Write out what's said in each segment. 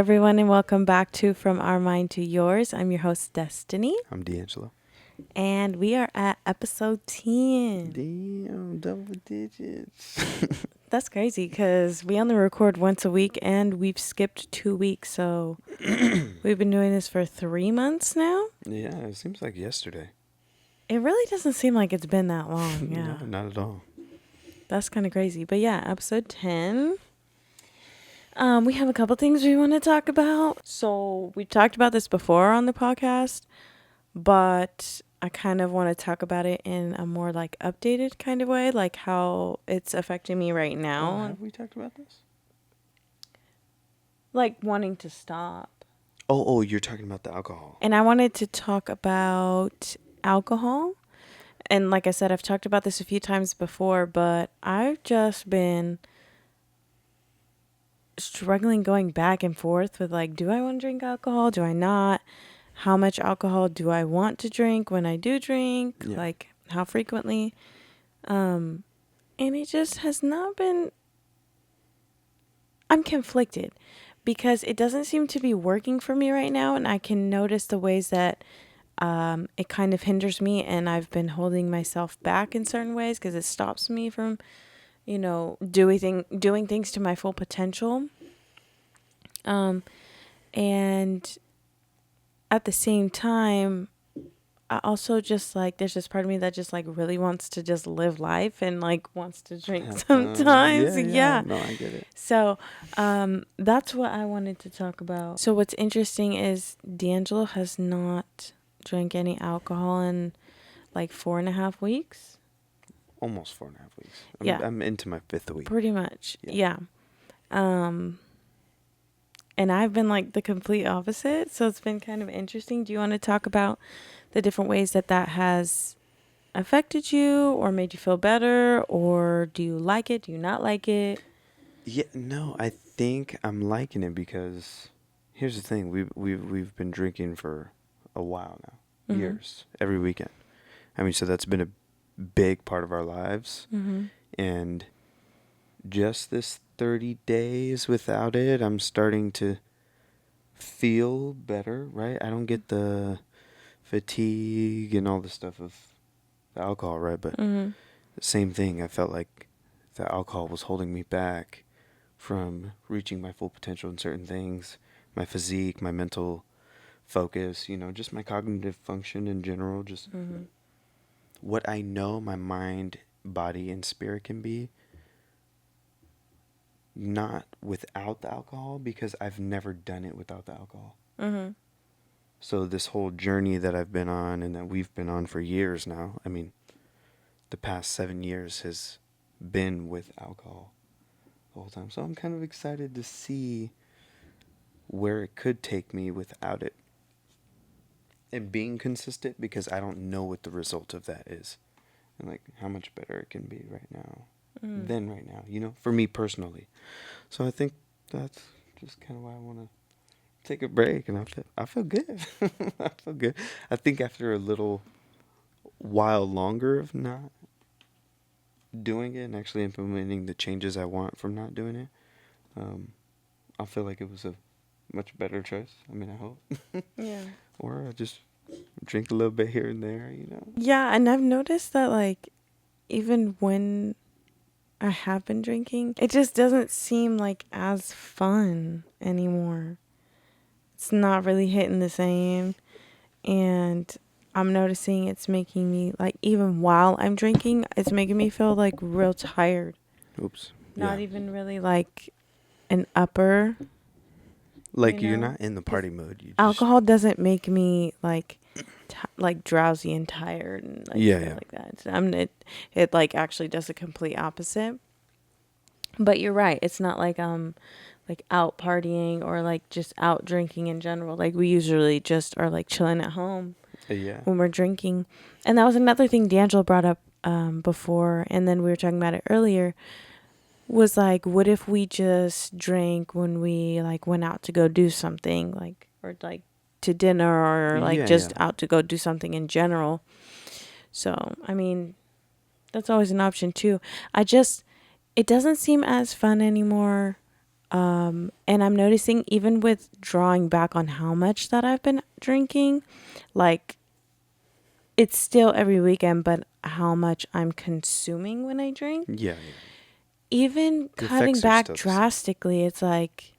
everyone, and welcome back to From Our Mind to Yours. I'm your host, Destiny, I'm D'Angelo. and we are at episode 10. Damn, double digits. That's crazy because we only record once a week, and we've skipped 2 weeks. So we've been doing this for 3 months now. Yeah, it seems like yesterday. It really doesn't seem like it's been that long. Yeah, No, not at all. that's kind of crazy. But yeah, episode 10. We have a couple things we want to talk about. So we've talked about this before on the podcast, but I kind of want to talk about it in a more like updated kind of way, like how it's affecting me right Oh, now, have we talked about this? like wanting to stop. Oh, you're talking about the alcohol. And I wanted to talk about alcohol. And like I said, I've talked about this a few times before, but I've just been struggling going back and forth with like, do I want to drink alcohol? Do I not? How much alcohol do I want to drink when I do drink? Yeah. Like how frequently? And it just has not been, I'm conflicted because it doesn't seem to be working for me right now. And I can notice the ways that it kind of hinders me, and I've been holding myself back in certain ways because it stops me from, doing things to my full potential. And at the same time, I also just like, there's this part of me that just like really wants to just live life and like wants to drink sometimes. Yeah. No, I get it. So that's what I wanted to talk about. So what's interesting is D'Angelo has not drank any alcohol in like 4.5 weeks. Almost 4.5 weeks. Yeah. I'm into my 5th week. Pretty much. Yeah. And I've been like the complete opposite. So it's been kind of interesting. Do you want to talk about the different ways that has affected you or made you feel better? Or do you like it? Do you not like it? Yeah, no, I think I'm liking it because here's the thing: we've been drinking for a while now, years, every weekend. I mean, so that's been a big part of our lives, and just this 30 days without it, I'm starting to feel better. Right? I don't get the fatigue and all the stuff of the alcohol, right? But the same thing, I felt like the alcohol was holding me back from reaching my full potential in certain things, my physique, my mental focus, just my cognitive function in general, just what I know my mind, body, and spirit can be, not without the alcohol, because I've never done it without the alcohol. So this whole journey that I've been on and that we've been on for years now, I mean, the past 7 years has been with alcohol the whole time. So I'm kind of excited to see where it could take me without it. And being consistent, because I don't know what the result of that is. And like how much better it can be right now than right now, for me personally. So I think that's just kind of why I want to take a break, and I feel good. I feel good. I think after a little while longer of not doing it and actually implementing the changes I want from not doing it, I'll feel like it was a much better choice. I mean, I hope. Yeah. Or I just drink a little bit here and there, Yeah, and I've noticed that like even when I have been drinking, it just doesn't seem like as fun anymore. It's not really hitting the same. And I'm noticing it's making me like, even while I'm drinking, it's making me feel like real tired. Oops. Not Yeah. even really like an upper. Like you're not in the party mood. You Alcohol doesn't make me like like drowsy and tired and like feel like that. It like actually does the complete opposite. But you're right. It's not like like out partying or like just out drinking in general. Like we usually just are like chilling at home when we're drinking. And that was another thing D'Angelo brought up before, and then we were talking about it earlier, was like, what if we just drank when we like went out to go do something, like, or like to dinner, or like out to go do something in general. So, I mean, that's always an option too. It doesn't seem as fun anymore And I'm noticing even with drawing back on how much that I've been drinking, like it's still every weekend, but how much I'm consuming when I drink, Yeah, even the cutting effects are back still the same. drastically, it's like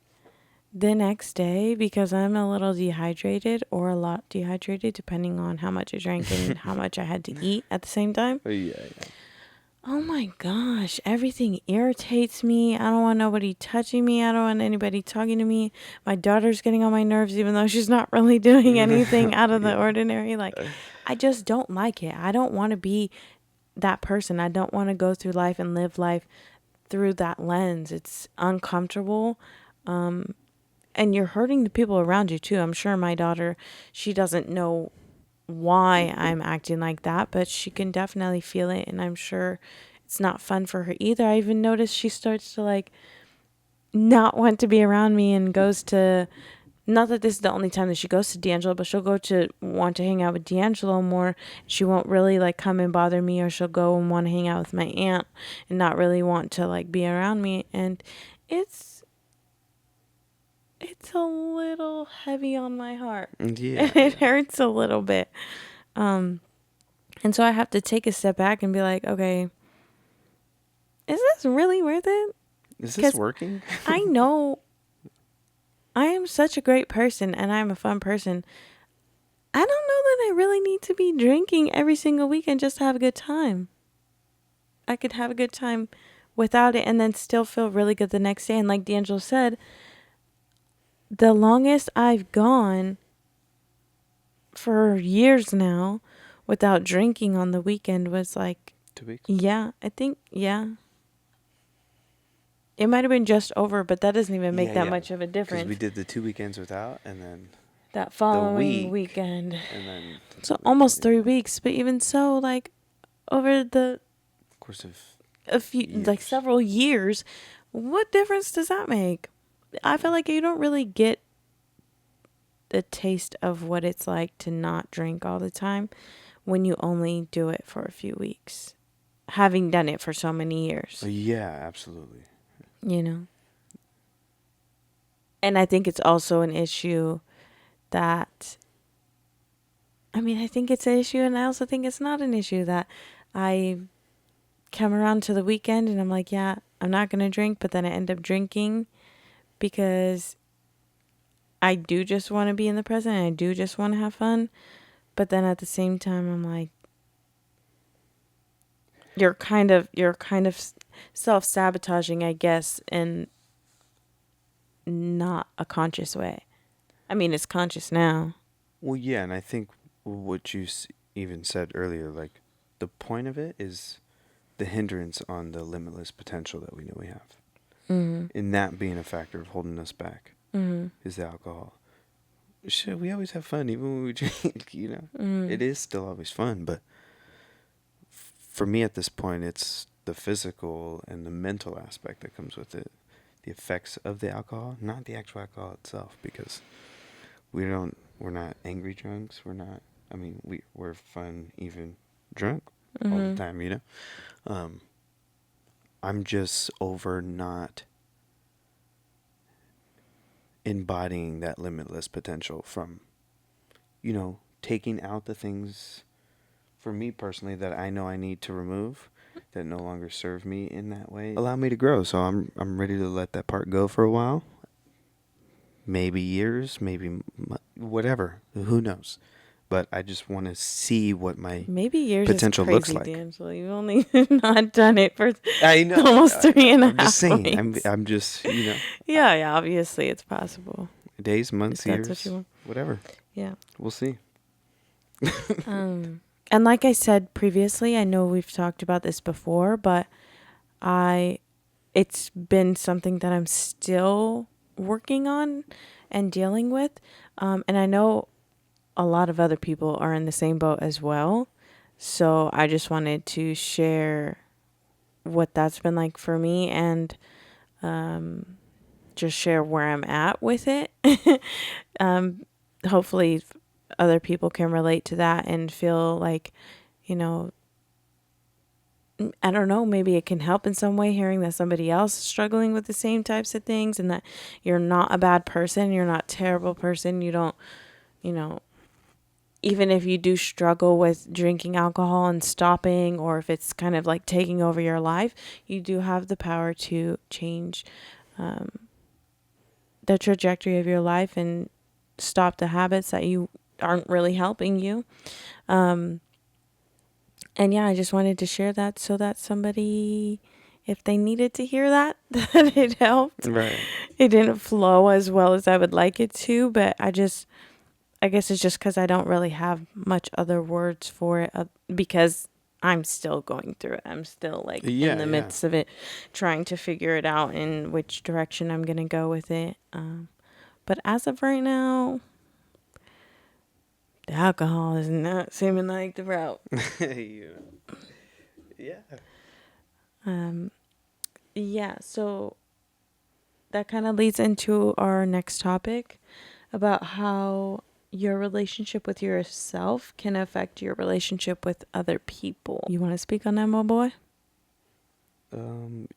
the next day, because I'm a little dehydrated or a lot dehydrated, depending on how much I drank and how much I had to eat at the same time. Yeah. Oh my gosh, everything irritates me. I don't want nobody touching me. I don't want anybody talking to me. My daughter's getting on my nerves, even though she's not really doing anything out of the ordinary. Like, I just don't like it. I don't want to be that person. I don't want to go through life and live life through that lens. It's uncomfortable. And you're hurting the people around you too. I'm sure my daughter, she doesn't know why I'm acting like that, but she can definitely feel it, and I'm sure it's not fun for her either. I even noticed she starts to like not want to be around me and goes to, not that this is the only time that she goes to D'Angelo, but she'll go to want to hang out with D'Angelo more. She won't really like come and bother me, or she'll go and want to hang out with my aunt and not really want to like be around me. And it's a little heavy on my heart. Yeah. It hurts a little bit. And so I have to take a step back and be like, okay, is this really worth it? Is this working? I know I am such a great person and I'm a fun person. I don't know that I really need to be drinking every single weekend just to have a good time. I could have a good time without it and then still feel really good the next day. And like D'Angelo said, the longest I've gone for years now without drinking on the weekend was like 2 weeks? Yeah, I think, yeah. It might have been just over, but that doesn't even make that much of a difference. Because we did the 2 weekends without, and then that following weekend. And then so almost 3 weeks, but even so, like over the course of a few, years. like several years, what difference does that make? I feel like you don't really get the taste of what it's like to not drink all the time when you only do it for a few weeks, having done it for so many years. Yeah, absolutely. You know? And I think it's also an issue that, I mean, I think it's an issue, and I also think it's not an issue that I come around to the weekend and I'm like, yeah, I'm not going to drink, but then I end up drinking because I do just want to be in the present and I do just want to have fun. But then at the same time, I'm like, you're kind of self-sabotaging, I guess, in not a conscious way. I mean, it's conscious now. Well, yeah, and I think what you even said earlier, like, the point of it is the hindrance on the limitless potential that we know we have. Mm-hmm. And that being a factor of holding us back is the alcohol. Shit, we always have fun, even when we drink, you know? It is still always fun, but for me at this point, it's the physical and the mental aspect that comes with it. The effects of the alcohol, not the actual alcohol itself, because we're not angry drunks. We're fun, even drunk all the time, you know? I'm just over not embodying that limitless potential from, you know, taking out the things for me personally that I know I need to remove that no longer serve me in that way. Allow me to grow. So I'm ready to let that part go for a while. Maybe years, maybe whatever. Who knows? But I just want to see what my maybe years potential is crazy, looks like. D'Angelo. You've only not done it for I know. almost 3.5 I'm just saying. weeks. I'm just, you know. Yeah. Obviously, it's possible. Days, months, years, What you want. whatever. Yeah. We'll see. And like I said previously, I know we've talked about this before, but it's been something that I'm still working on and dealing with. And I know a lot of other people are in the same boat as well. So I just wanted to share what that's been like for me and just share where I'm at with it. Hopefully other people can relate to that and feel like, you know, I don't know, maybe it can help in some way hearing that somebody else is struggling with the same types of things, and that you're not a bad person, you're not a terrible person, you don't, you know, even if you do struggle with drinking alcohol and stopping, or if it's kind of like taking over your life, you do have the power to change the trajectory of your life and stop the habits that you aren't really helping you. And yeah, I just wanted to share that so that somebody, if they needed to hear that, that it helped. Right. It didn't flow as well as I would like it to, but I guess it's just because I don't really have much other words for it because I'm still going through it. I'm still like in the midst of it, trying to figure it out in which direction I'm going to go with it. But as of right now, the alcohol is not seeming like the route. Yeah, so that kind of leads into our next topic about how your relationship with yourself can affect your relationship with other people. You want to speak on that, my boy?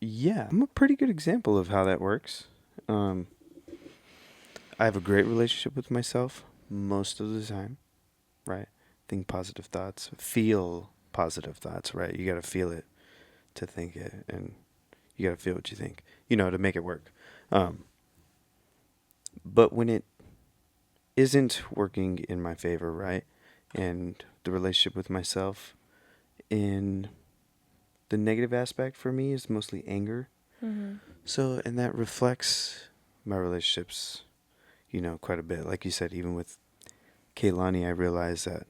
Yeah, I'm a pretty good example of how that works. I have a great relationship with myself most of the time, right? Think positive thoughts, feel positive thoughts, right? You got to feel it to think it, and you got to feel what you think, to make it work. But when it isn't working in my favor, right? And the relationship with myself, in the negative aspect for me is mostly anger. Mm-hmm. So, and that reflects my relationships, quite a bit. Like you said, even with Kaylani, I realize that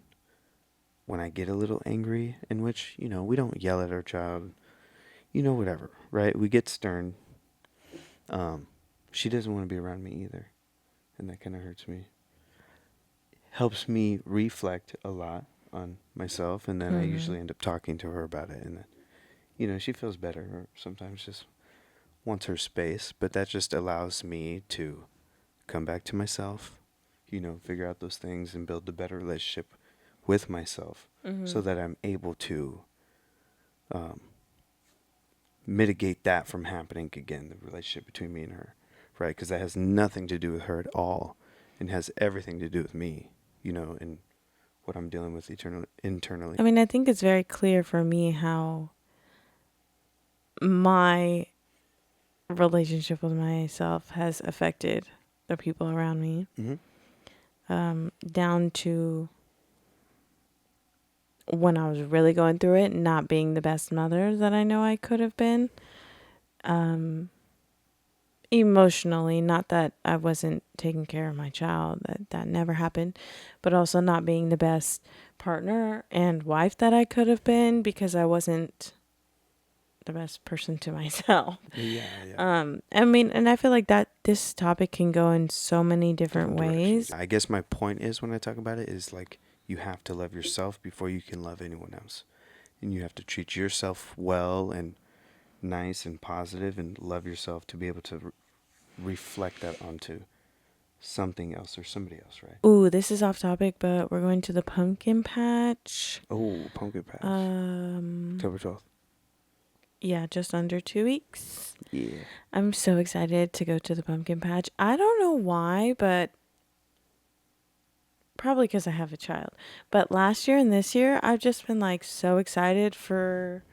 when I get a little angry, in which, we don't yell at our child, whatever, right? We get stern. She doesn't want to be around me either. And that kind of hurts me. Helps me reflect a lot on myself, and then I usually end up talking to her about it, and then, she feels better, or sometimes just wants her space, but that just allows me to come back to myself, figure out those things and build a better relationship with myself, so that I'm able to mitigate that from happening again, the relationship between me and her, right? Because that has nothing to do with her at all, and has everything to do with me, and what I'm dealing with internally. I mean, I think it's very clear for me how my relationship with myself has affected the people around me. Down to when I was really going through it, not being the best mother that I know I could have been. Emotionally, not that I wasn't taking care of my child, that never happened, but also not being the best partner and wife that I could have been because I wasn't the best person to myself. I mean, and I feel like that this topic can go in so many different ways. I guess my point is, when I talk about it, is like, you have to love yourself before you can love anyone else, and you have to treat yourself well and nice and positive, and love yourself to be able to reflect that onto something else or somebody else, right? Ooh, this is off topic, but we're going to the pumpkin patch. Oh, pumpkin patch. October 12th. Yeah, just under 2 weeks. Yeah. I'm so excited to go to the pumpkin patch. I don't know why, but probably because I have a child. But last year and this year, I've just been like so excited for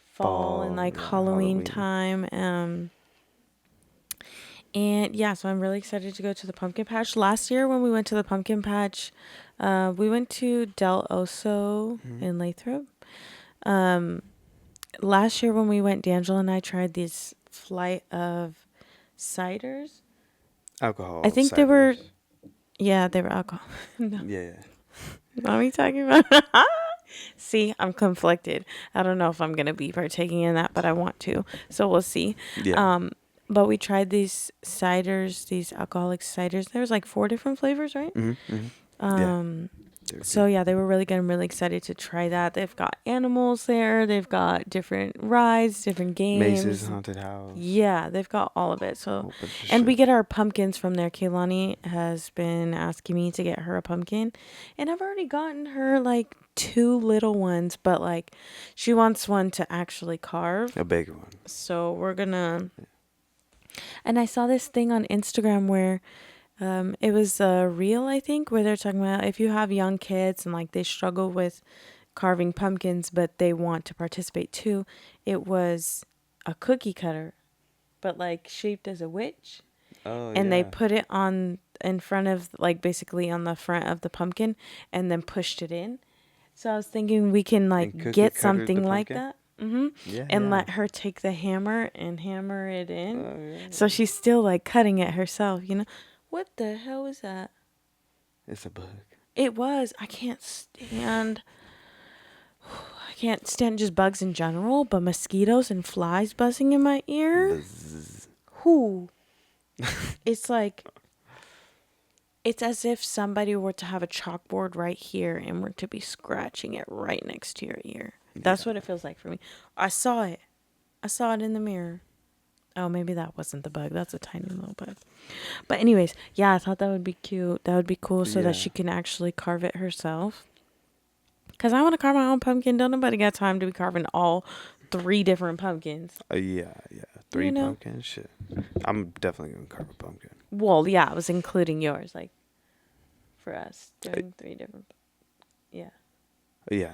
fall and like Halloween time. And yeah, so I'm really excited to go to the pumpkin patch. Last year when we went to the pumpkin patch, we went to Del Oso in Lathrop. Last year when we went, D'Angelo and I tried this flight of ciders. Alcohol. I think they were alcohol. No. Yeah. What are we talking about? See, I'm conflicted. I don't know if I'm going to be partaking in that, but I want to. So we'll see. Yeah. But we tried these ciders, these alcoholic ciders. There was like 4 different flavors, right? Yeah. So yeah, they were really good. I'm really excited to try that. They've got animals there. They've got different rides, different games. Mace's Haunted House. Yeah, they've got all of it. So, and we get our pumpkins from there. Kaylani has been asking me to get her a pumpkin, and I've already gotten her like 2 little ones, but like she wants one to actually carve. A big one. So we're gonna. And I saw this thing on Instagram where it was a reel, I think, where they're talking about if you have young kids and like they struggle with carving pumpkins, but they want to participate too. It was a cookie cutter, but like shaped as a witch. Oh, and they put it on in front of, like, basically on the front of the pumpkin and then pushed it in. So I was thinking we can like get something like that. Yeah, and let her take the hammer and hammer it in. So she's still like cutting it herself, you know. What the hell was that? It's a bug. It was. I can't stand just bugs in general, but mosquitoes and flies buzzing in my ear. Whoo. It's like, it's as if somebody were to have a chalkboard right here and were to be scratching it right next to your ear. That's what it feels like for me. I saw it in the mirror. Oh, maybe that wasn't the bug. That's a tiny little bug. But anyways, yeah, I thought that would be cute. That would be cool so that she can actually carve it herself. Because I want to carve my own pumpkin. Don't nobody got time to be carving all 3 different pumpkins. Yeah. 3 pumpkins? Shit. I'm definitely going to carve a pumpkin. Well, yeah, I was including yours. Like, for us, doing 3 different. Yeah. Yeah.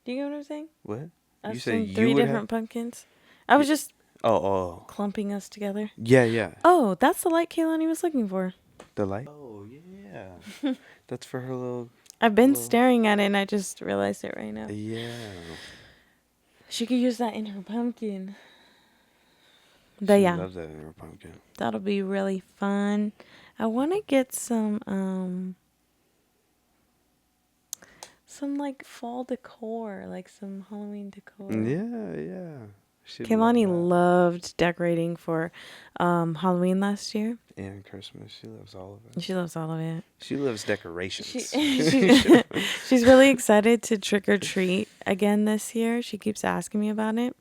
Do you get what I'm saying? What? Us you say 3 different pumpkins? I was just clumping us together. Yeah. Oh, that's the light Kaylani was looking for. The light? Oh, yeah. That's for her little... I've been staring at it and I just realized it right now. Yeah. She could use that in her pumpkin. But she loves that in her pumpkin. That'll be really fun. I want to get some like fall decor, like some Halloween decor. Yeah. Kaylani loved decorating for Halloween last year. And Christmas. She loves all of it. She loves all of it. She loves decorations. She's really excited to trick or treat again this year. She keeps asking me about it.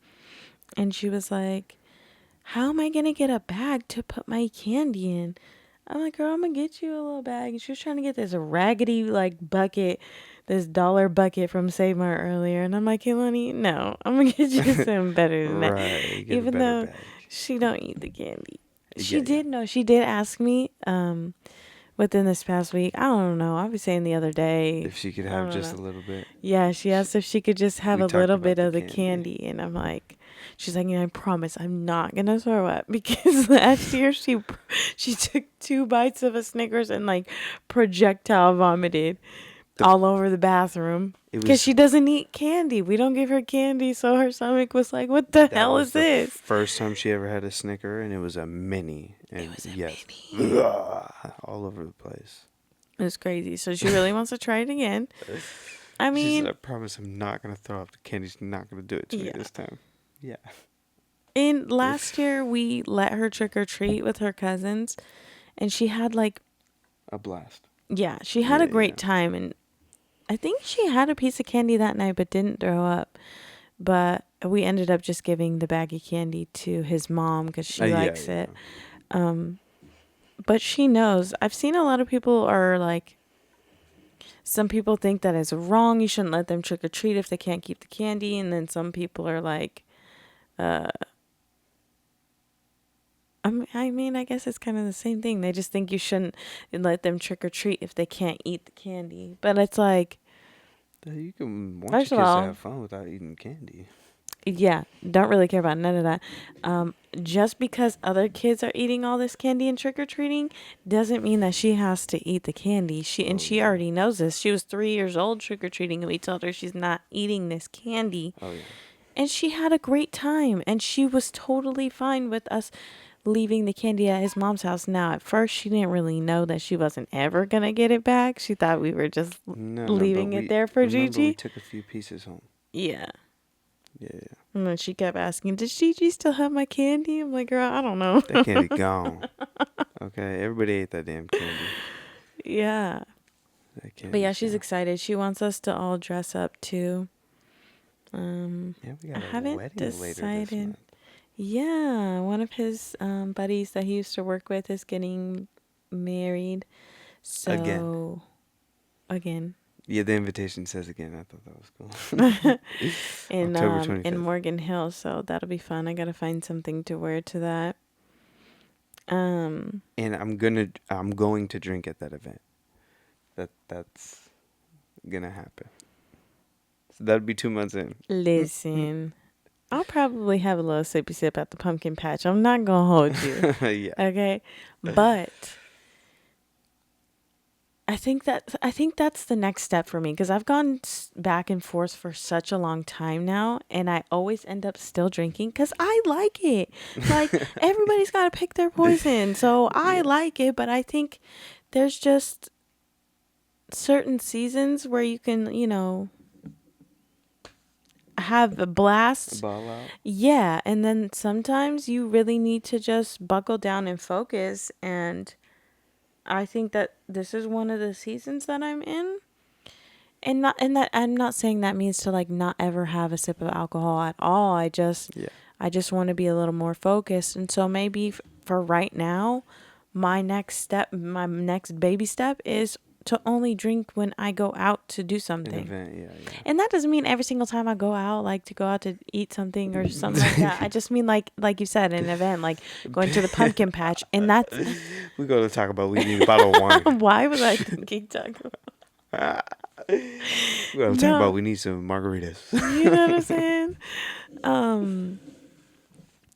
And she was like, how am I going to get a bag to put my candy in? I'm like, girl, I'm going to get you a little bag. And she was trying to get this raggedy, like, bucket, this $1 bucket from Save Mart earlier. And I'm like, Kaylani, no, I'm going to get you something better than that. Right. Even though she don't eat the candy. She did know. She did ask me within this past week. I don't know. I was saying the other day. If she could have just a little bit. Yeah, she asked if she could just have a little bit of the candy. And I'm like, she's like, I promise I'm not going to throw up. Because last year she took 2 bites of a Snickers and like projectile vomited all over the bathroom. Because she doesn't eat candy. We don't give her candy. So her stomach was like, what the hell is this? First time she ever had a Snicker, and it was a mini. And it was a mini. All over the place. It was crazy. So she really wants to try it again. I mean, she said, I promise I'm not going to throw up. The candy's not going to do it to me this time. Yeah. And last year, we let her trick or treat with her cousins. And she had like a blast. Yeah. She had a great time. And I think she had a piece of candy that night, but didn't throw up. But we ended up just giving the bag of candy to his mom because she likes it. But she knows. I've seen a lot of people are like, some people think that it's wrong. You shouldn't let them trick or treat if they can't keep the candy. And then some people are like, I mean, I guess it's kind of the same thing. They just think you shouldn't let them trick or treat if they can't eat the candy. But it's like, you can want your kids to have fun without eating candy. Yeah, don't really care about none of that. Just because other kids are eating all this candy and trick or treating doesn't mean that she has to eat the candy. She already knows this. She was 3 years old trick or treating, and we told her she's not eating this candy. Oh yeah. And she had a great time, and she was totally fine with us leaving the candy at his mom's house. Now, at first, she didn't really know that she wasn't ever gonna get it back. She thought we were just leaving it there for Gigi. We took a few pieces home. Yeah. Yeah. And then she kept asking, does Gigi still have my candy? I'm like, girl, I don't know. That candy gone. Okay, everybody ate that damn candy. Yeah. I can't. But yeah, she's excited. She wants us to all dress up too. Yeah, we got I a haven't wedding later this decided. month. Yeah, one of his buddies that he used to work with is getting married. So again. Yeah, the invitation says again. I thought that was cool. in October 25th. in Morgan Hill, so that'll be fun. I gotta find something to wear to that. And I'm going to drink at that event. That's gonna happen. So that'd be 2 months in. Listen, I'll probably have a little sippy sip at the pumpkin patch. I'm not gonna hold you. Yeah. Okay, but I think that's the next step for me, because I've gone back and forth for such a long time now, and I always end up still drinking because I like it. Like, everybody's got to pick their poison, so I like it. But I think there's just certain seasons where you can, have a blast. Ball out. Yeah, and then sometimes you really need to just buckle down and focus, and I think that this is one of the seasons that I'm in. And that I'm not saying that means to like not ever have a sip of alcohol at all. I just want to be a little more focused. And so maybe for right now, my next baby step is to only drink when I go out to do something. An event, yeah. And that doesn't mean every single time I go out, like to go out to eat something or something like that. I just mean like you said, an event, like going to the pumpkin patch. And that's... We go to Taco Bell, we need a bottle of wine. Why was I thinking Taco Bell? We go to Taco Bell, we need some margaritas. You know what I'm saying?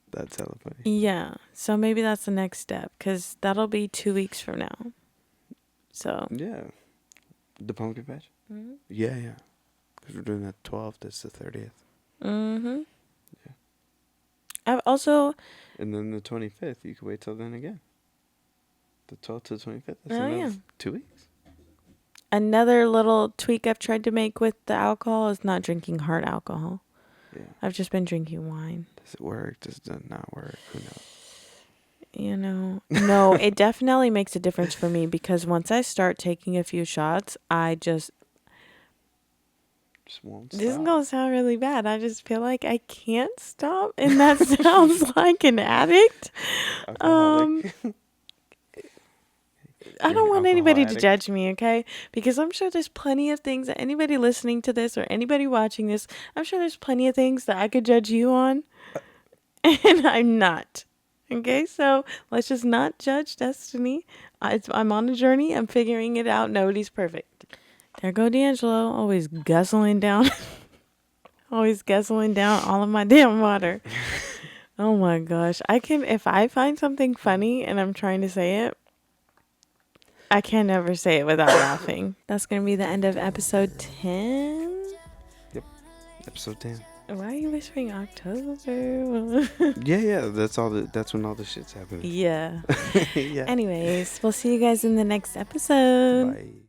That's hella funny. Yeah. So maybe that's the next step, because that'll be 2 weeks from now. So. Yeah. The pumpkin patch? Mm-hmm. Yeah. Because we're doing that 12th. That's the 30th. Mm-hmm. Yeah. I've also... And then the 25th, you can wait till then again. The 12th to the 25th. That's another 2 weeks. Another little tweak I've tried to make with the alcohol is not drinking hard alcohol. Yeah. I've just been drinking wine. Does it work? Does it not work? Who knows? No, it definitely makes a difference for me, because once I start taking a few shots, I just won't stop. This is going to sound really bad. I just feel like I can't stop, and that sounds like an addict. I don't want anybody to judge me, okay? Because I'm sure there's plenty of things that anybody listening to this or anybody watching this, I'm sure there's plenty of things that I could judge you on, and I'm not. Okay, so let's just not judge Destiny. I'm on a journey. I'm figuring it out. Nobody's perfect. There go D'Angelo, always guzzling down all of my damn water. Oh my gosh. If I find something funny and I'm trying to say it, I can never say it without laughing. That's going to be the end of episode 10. Yep. Episode 10. Why are you whispering October? Yeah. That's when all the shit's happening. Yeah. Yeah. Anyways, we'll see you guys in the next episode. Bye.